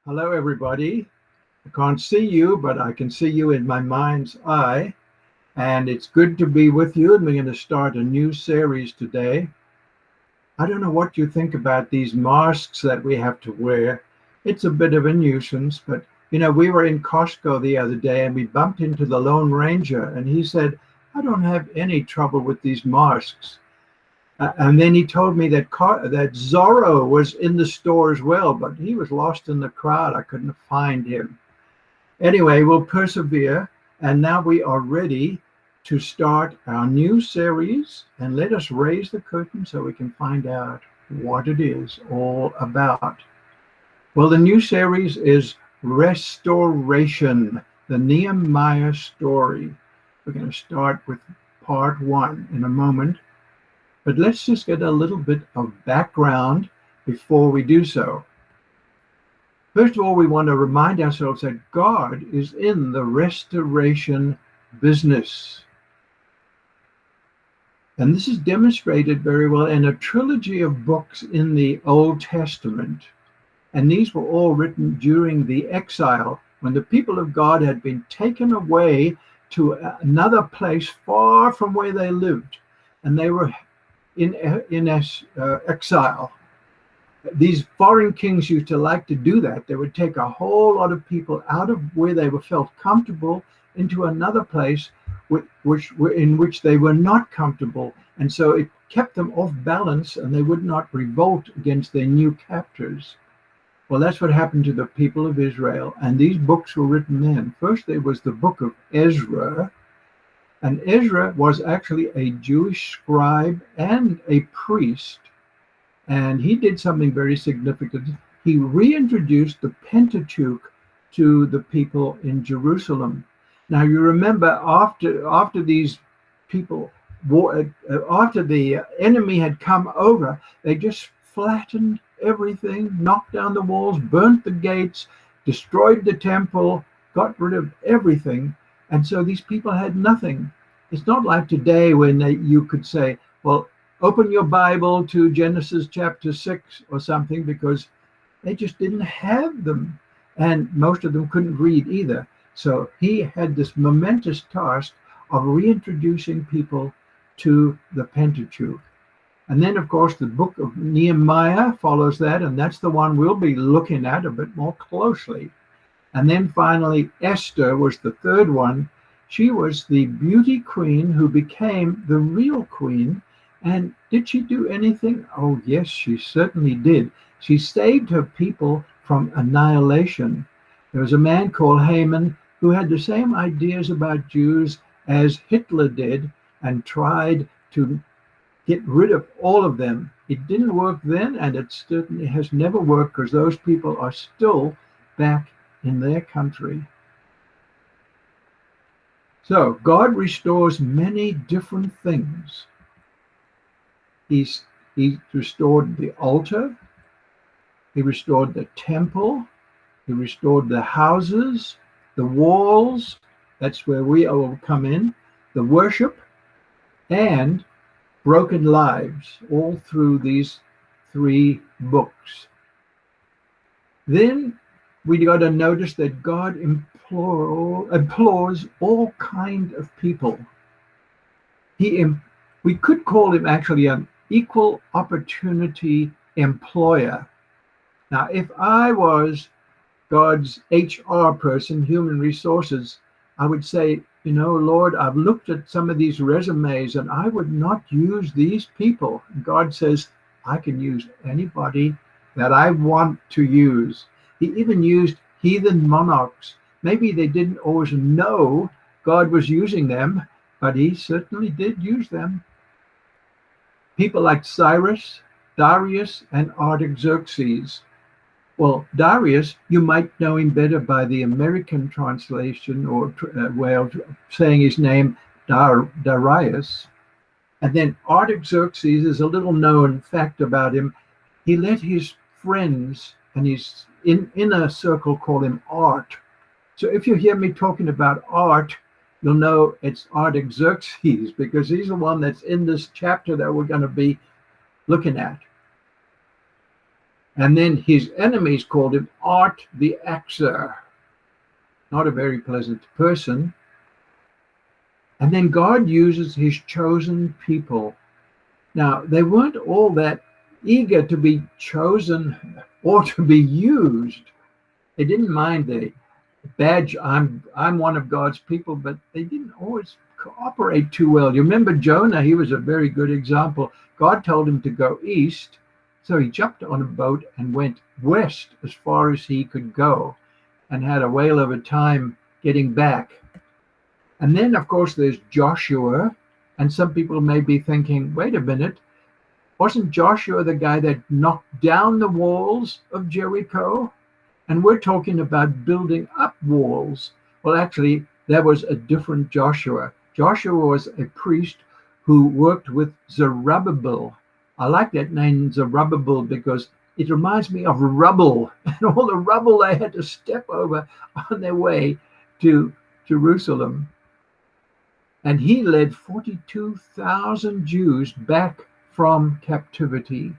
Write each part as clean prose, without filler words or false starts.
Hello, everybody. I can't see you, but I can see you in my mind's eye. And it's good to be with you. And we're going to start a new series today. I don't know what you think about these masks that we have to wear. It's a bit of a nuisance, but we were in Costco the other day and we bumped into the Lone Ranger, and he said, I don't have any trouble with these masks. And then he told me that Zorro was in the store as well, but he was lost in the crowd. I couldn't find him. Anyway, we'll persevere. And now we are ready to start our new series. And let us raise the curtain so we can find out what it is all about. Well, the new series is Restoration, the Nehemiah Story. We're going to start with part 1 in a moment. But let's just get a little bit of background before we do so. First of all, we want to remind ourselves that God is in the restoration business. And this is demonstrated very well in a trilogy of books in the Old Testament. And these were all written during the exile, when the people of God had been taken away to another place far from where they lived. And they were in exile. These foreign kings used to like to do that. They would take a whole lot of people out of where they were felt comfortable into another place in which they were not comfortable. And so it kept them off balance, and they would not revolt against their new captors. Well, that's what happened to the people of Israel. And these books were written then. First, there was the book of Ezra. And Ezra was actually a Jewish scribe and a priest. And he did something very significant. He reintroduced the Pentateuch to the people in Jerusalem. Now, you remember after these people, after the enemy had come over, they just flattened everything, knocked down the walls, burnt the gates, destroyed the temple, got rid of everything. And so these people had nothing. It's not like today when you could say, well, open your Bible to Genesis chapter 6 or something, because they just didn't have them. And most of them couldn't read either. So he had this momentous task of reintroducing people to the Pentateuch. And then, of course, the book of Nehemiah follows that, and that's the one we'll be looking at a bit more closely. And then finally, Esther was the third one. She was the beauty queen who became the real queen. And did she do anything? Oh, yes, she certainly did. She saved her people from annihilation. There was a man called Haman who had the same ideas about Jews as Hitler did and tried to get rid of all of them. It didn't work then, and it certainly has never worked, because those people are still back in their country. So God restores many different things. He restored the altar. He restored the temple. He restored the houses, the walls. That's where we all come in. The worship and broken lives, all through these 3 books. Then we got to notice that God implores all kind of people. We could call him actually an equal opportunity employer. Now, if I was God's HR person, human resources, I would say, Lord, I've looked at some of these resumes and I would not use these people. God says, I can use anybody that I want to use. He even used heathen monarchs. Maybe they didn't always know God was using them, but he certainly did use them. People like Cyrus, Darius, and Artaxerxes. Well, Darius, you might know him better by the American translation or way of saying his name, Darius. And then Artaxerxes is a little known fact about him. He let his friends and his inner circle call him Art. So if you hear me talking about Art, you'll know it's Artaxerxes, because he's the one that's in this chapter that we're going to be looking at. And then his enemies called him Art the Axer. Not a very pleasant person. And then God uses his chosen people. Now, they weren't all that eager to be chosen or to be used. They didn't mind the badge, I'm one of God's people, but they didn't always cooperate too well. You remember Jonah? He was a very good example. God told him to go east, so he jumped on a boat and went west as far as he could go and had a whale of a time getting back. And then, of course, there's Joshua, and some people may be thinking, wait a minute, wasn't Joshua the guy that knocked down the walls of Jericho? And we're talking about building up walls. Well, actually, that was a different Joshua. Joshua was a priest who worked with Zerubbabel. I like that name, Zerubbabel, because it reminds me of rubble and all the rubble they had to step over on their way to Jerusalem. And he led 42,000 Jews back from captivity.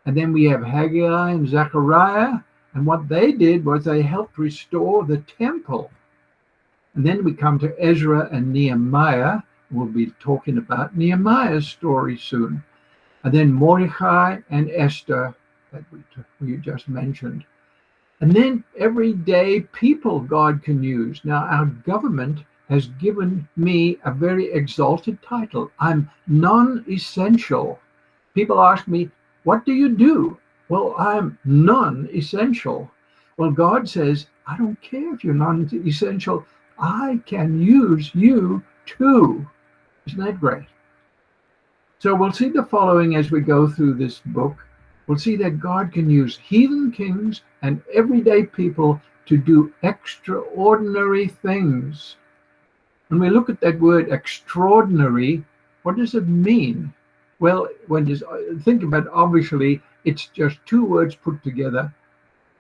And then we have Haggai and Zechariah. And what they did was they helped restore the temple. And then we come to Ezra and Nehemiah. We'll be talking about Nehemiah's story soon. And then Mordecai and Esther that we just mentioned. And then everyday people God can use. Now, our government has given me a very exalted title. I'm non-essential. People ask me, what do you do? Well, I'm non-essential. Well, God says, I don't care if you're non-essential. I can use you too. Isn't that great? So we'll see the following as we go through this book. We'll see that God can use heathen kings and everyday people to do extraordinary things. When we look at that word extraordinary, what does it mean? Well, when you think about it, obviously, it's just two words put together,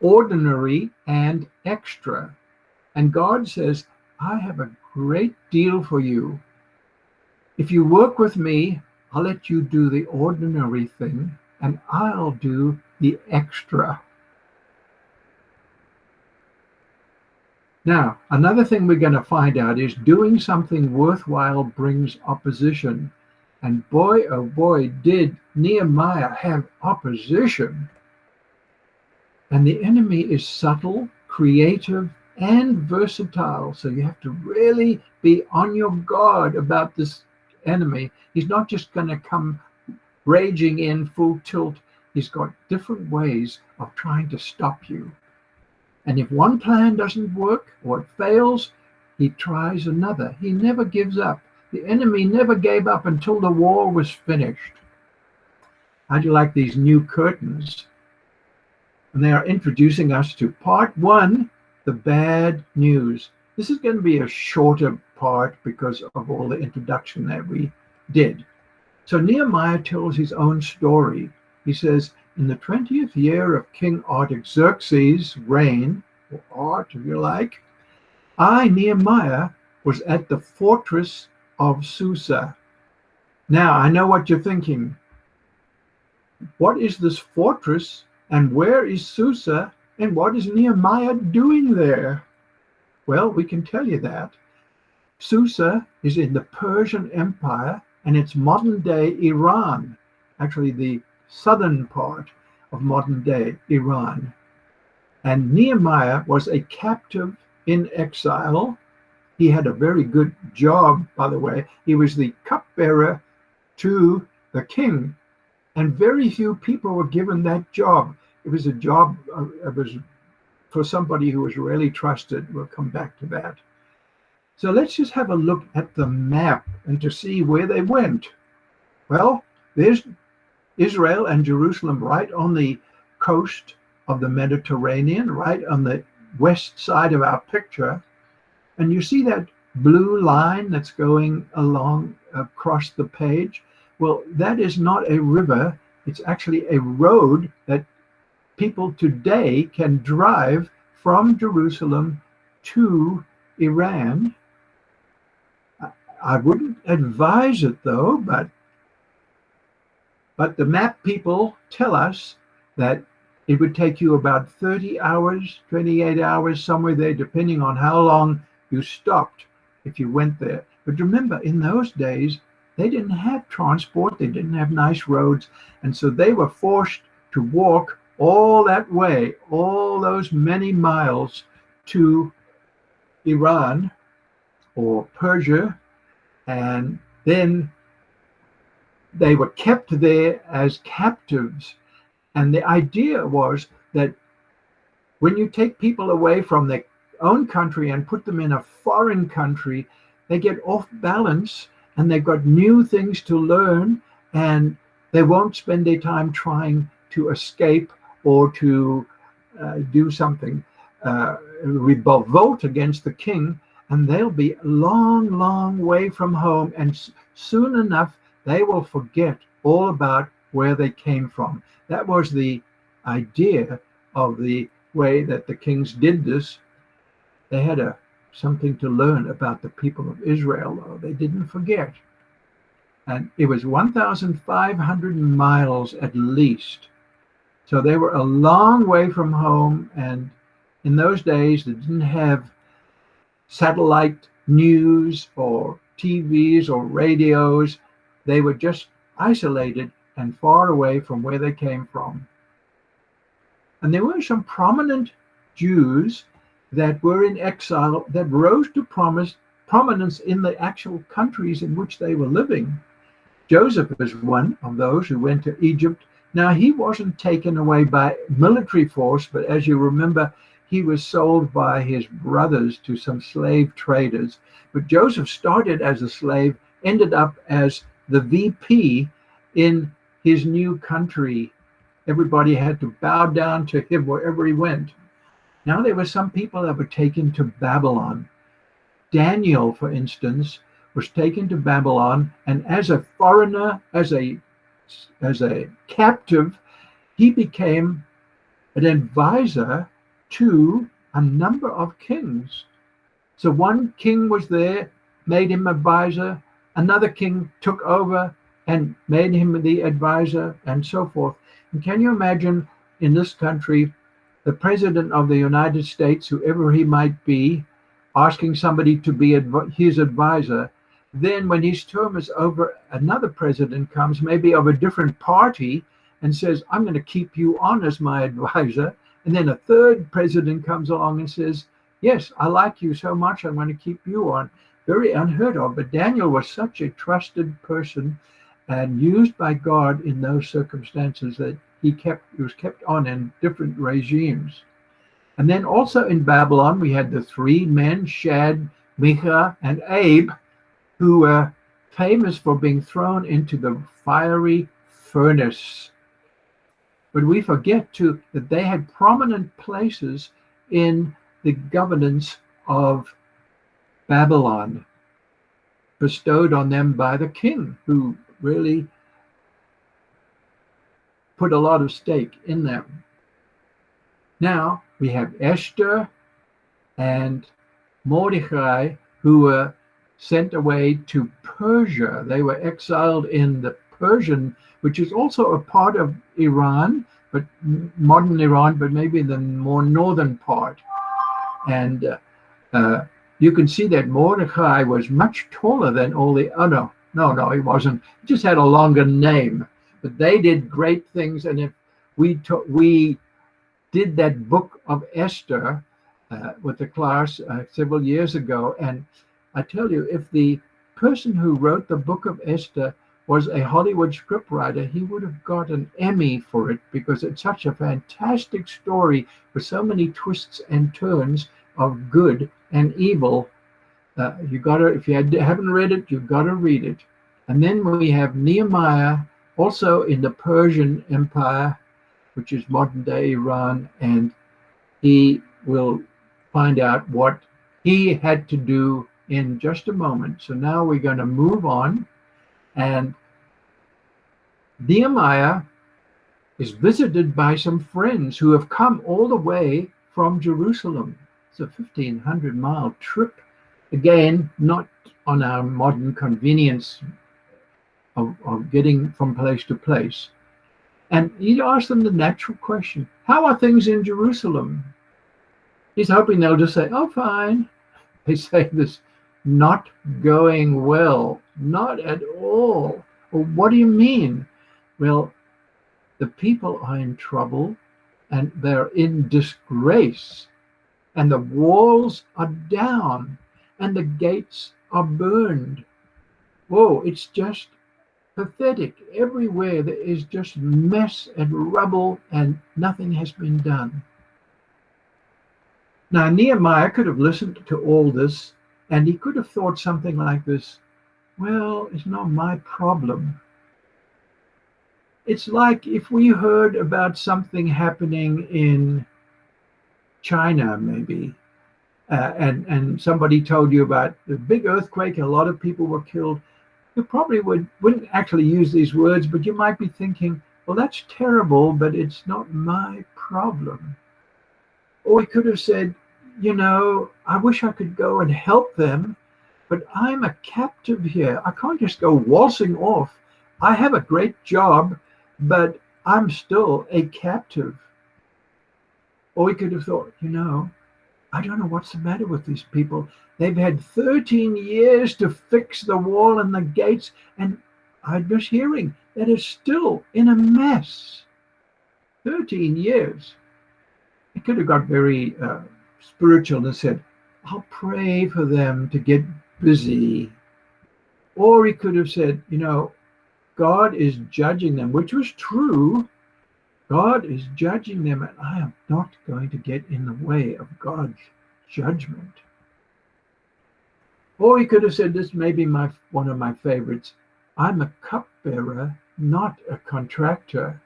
ordinary and extra. And God says, I have a great deal for you. If you work with me, I'll let you do the ordinary thing, and I'll do the extra. Now, another thing we're going to find out is doing something worthwhile brings opposition. And boy, oh boy, did Nehemiah have opposition. And the enemy is subtle, creative, and versatile. So you have to really be on your guard about this enemy. He's not just going to come raging in full tilt. He's got different ways of trying to stop you. And if one plan doesn't work or it fails, he tries another. He never gives up. The enemy never gave up until the war was finished. How do you like these new curtains? And they are introducing us to part one, the bad news. This is going to be a shorter part because of all the introduction that we did. So Nehemiah tells his own story. He says, in the 20th year of King Artaxerxes' reign, or Art, if you like, I, Nehemiah, was at the fortress of Susa. Now, I know what you're thinking. What is this fortress, and where is Susa, and what is Nehemiah doing there? Well, we can tell you that. Susa is in the Persian Empire, and it's modern-day Iran, actually the southern part of modern-day Iran. And Nehemiah was a captive in exile. He had a very good job, by the way. He was the cupbearer to the king, and very few people were given that job. It was a job, it was for somebody who was really trusted. We'll come back to that. So let's just have a look at the map and to see where they went. Well, there's Israel and Jerusalem right on the coast of the Mediterranean, right on the west side of our picture. And you see that blue line that's going along across the page? Well, that is not a river. It's actually a road that people today can drive from Jerusalem to Iran. I wouldn't advise it though, but the map people tell us that It would take you about 30 hours, 28 hours, somewhere there, depending on how long you stopped if you went there. But remember, in those days, they didn't have transport, they didn't have nice roads, and so they were forced to walk all that way, all those many miles to Iran or Persia, and then they were kept there as captives. And the idea was that when you take people away from their own country and put them in a foreign country, they get off balance and they've got new things to learn, and they won't spend their time trying to escape or to do something, revolt against the king, and they'll be a long, long way from home, and soon enough they will forget all about where they came from. That was the idea of the way that the kings did this. They had something to learn about the people of Israel, though. They didn't forget. And it was 1,500 miles at least. So they were a long way from home. And in those days, they didn't have satellite news or TVs or radios. They were just isolated and far away from where they came from. And there were some prominent Jews that were in exile that rose to prominence in the actual countries in which they were living. Joseph is one of those who went to Egypt. Now, he wasn't taken away by military force, but as you remember, he was sold by his brothers to some slave traders. But Joseph started as a slave, ended up as the VP in his new country. Everybody had to bow down to him wherever he went. Now there were some people that were taken to Babylon. Daniel, for instance, was taken to Babylon, and as a foreigner, as a captive, he became an advisor to a number of kings. So one king was there, made him advisor, another king took over and made him the advisor, and so forth. And can you imagine in this country, the president of the United States, whoever he might be, asking somebody to be his advisor? Then when his term is over, another president comes, maybe of a different party, and says, I'm going to keep you on as my advisor. And then a third president comes along and says, yes, I like you so much, I'm going to keep you on. Very unheard of. But Daniel was such a trusted person and used by God in those circumstances that he was kept on in different regimes. And then also in Babylon, we had the three men, Shad, Micah, and Abe, who were famous for being thrown into the fiery furnace. But we forget too that they had prominent places in the governance of Babylon, bestowed on them by the king, who really put a lot of stake in them. Now we have Esther and Mordecai, who were sent away to Persia. They were exiled in the Persian, which is also a part of Iran, but modern Iran, but maybe the more northern part. And you can see that Mordecai was much taller than all the other. No, he wasn't. He just had a longer name. But they did great things. And if we did that book of Esther with the class several years ago, and I tell you, if the person who wrote the book of Esther was a Hollywood scriptwriter, he would have got an Emmy for it, because it's such a fantastic story with so many twists and turns of good and evil. If you haven't read it, you've got to read it. And then we have Nehemiah, also in the Persian Empire, which is modern day Iran, and he will find out what he had to do in just a moment. So now we're going to move on, and Nehemiah is visited by some friends who have come all the way from Jerusalem. It's a 1,500-mile trip. Again, not on our modern convenience of getting from place to place. And he asked them the natural question, How are things in Jerusalem? He's hoping they'll just say, oh, fine. They say this, not going well, not at all. Well, what do you mean? Well, the people are in trouble and they're in disgrace, and the walls are down and the gates are burned. Whoa, it's just pathetic. Everywhere there is just mess and rubble, and nothing has been done. Now, Nehemiah could have listened to all this, and he could have thought something like this: well, it's not my problem. It's like if we heard about something happening in China, maybe, and somebody told you about the big earthquake, a lot of people were killed. You probably wouldn't actually use these words, but you might be thinking, well, that's terrible, but it's not my problem. Or he could have said, I wish I could go and help them, but I'm a captive here. I can't just go waltzing off. I have a great job, but I'm still a captive. Or he could have thought, I don't know what's the matter with these people. They've had 13 years to fix the wall and the gates, and I'm just hearing that it's still in a mess. 13 years. He could have got very spiritual and said, I'll pray for them to get busy. Or he could have said, God is judging them, which was true. God is judging them, and I am not going to get in the way of God's judgment. Or he could have said, this may be one of my favorites, I'm a cupbearer, not a contractor.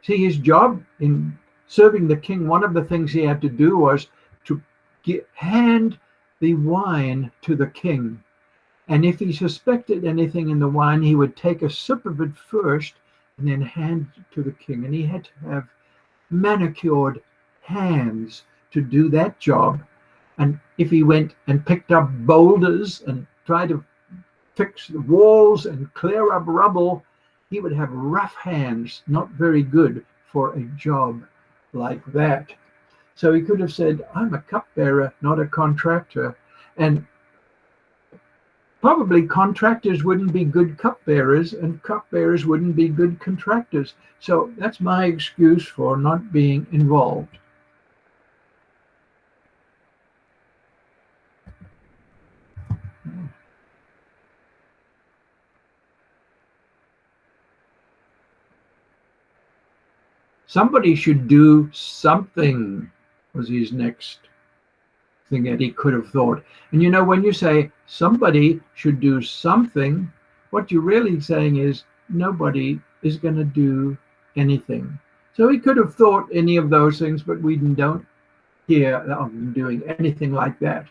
See, his job in serving the king, one of the things he had to do was to hand the wine to the king. And if he suspected anything in the wine, he would take a sip of it first and then hand it to the king. And he had to have manicured hands to do that job. And if he went and picked up boulders and tried to fix the walls and clear up rubble, he would have rough hands, not very good for a job like that. So he could have said, I'm a cupbearer, not a contractor. And probably contractors wouldn't be good cupbearers, and cupbearers wouldn't be good contractors. So that's my excuse for not being involved. Somebody should do something, was his next thing that he could have thought. And when you say somebody should do something, what you're really saying is nobody is going to do anything. So he could have thought any of those things, but we don't hear of him doing anything like that.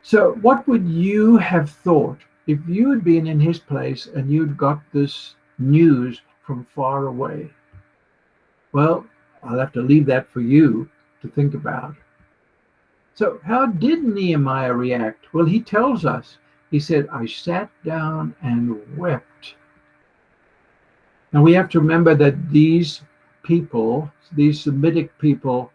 So what would you have thought if you had been in his place and you'd got this news from far away? Well, I'll have to leave that for you to think about. So how did Nehemiah react? Well, he tells us. He said, I sat down and wept. Now we have to remember that these people, these Semitic people,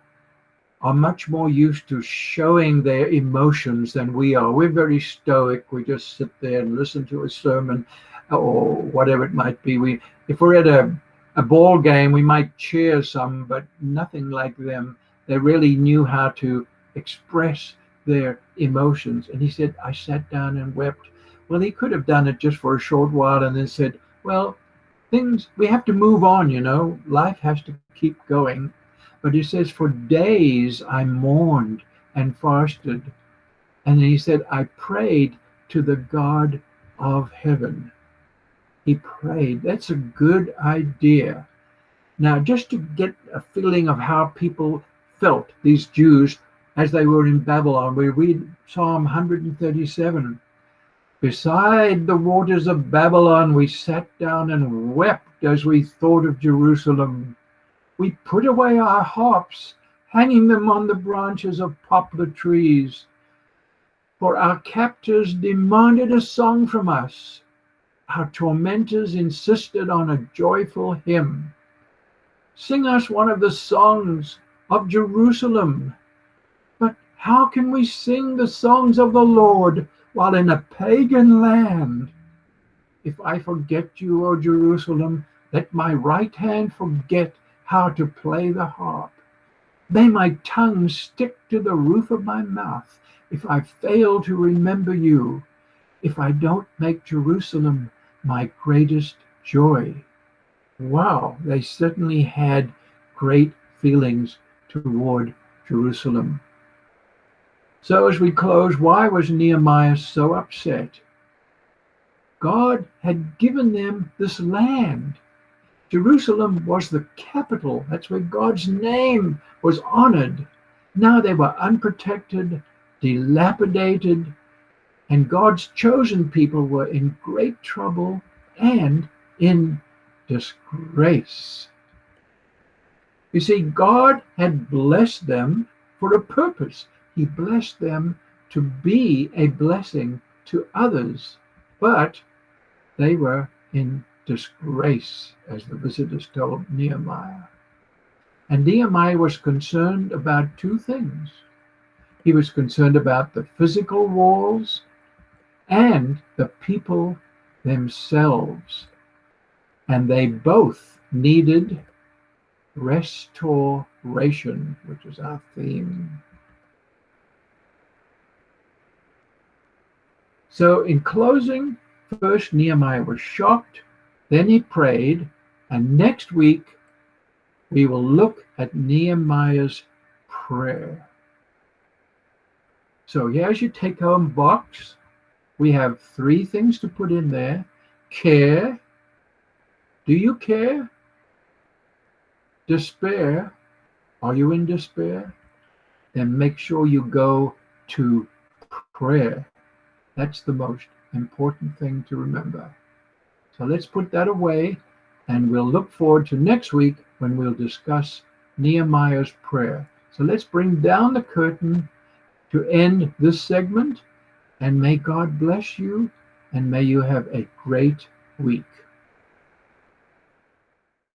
are much more used to showing their emotions than we are. We're very stoic. We just sit there and listen to a sermon or whatever it might be. If we're at a ball game, we might cheer some, but nothing like them. They really knew how to express their emotions. And he said, I sat down and wept. Well, he could have done it just for a short while and then said, well, we have to move on, life has to keep going. But he says, for days I mourned and fasted. And then he said, I prayed to the God of heaven. He prayed. That's a good idea. Now, just to get a feeling of how people felt, these Jews, as they were in Babylon, we read Psalm 137. Beside the waters of Babylon, we sat down and wept as we thought of Jerusalem. We put away our harps, hanging them on the branches of poplar trees. For our captors demanded a song from us. Our tormentors insisted on a joyful hymn. Sing us one of the songs of Jerusalem. But how can we sing the songs of the Lord while in a pagan land? If I forget you, O Jerusalem, let my right hand forget how to play the harp. May my tongue stick to the roof of my mouth if I fail to remember you, if I don't make Jerusalem my greatest joy. Wow, they certainly had great feelings toward Jerusalem. So as we close, why was Nehemiah so upset? God had given them this land. Jerusalem was the capital. That's where God's name was honored. Now they were unprotected, dilapidated, and God's chosen people were in great trouble and in disgrace. You see, God had blessed them for a purpose. He blessed them to be a blessing to others, but they were in disgrace, as the visitors told Nehemiah. And Nehemiah was concerned about two things. He was concerned about the physical walls and the people themselves. And they both needed restoration, which is our theme. So in closing, first Nehemiah was shocked, then he prayed, and next week we will look at Nehemiah's prayer. So here's your take-home box. We have 3 things to put in there. Care. Do you care? Despair. Are you in despair? Then make sure you go to prayer. That's the most important thing to remember. So let's put that away, and we'll look forward to next week when we'll discuss Nehemiah's prayer. So let's bring down the curtain to end this segment, and may God bless you, and may you have a great week.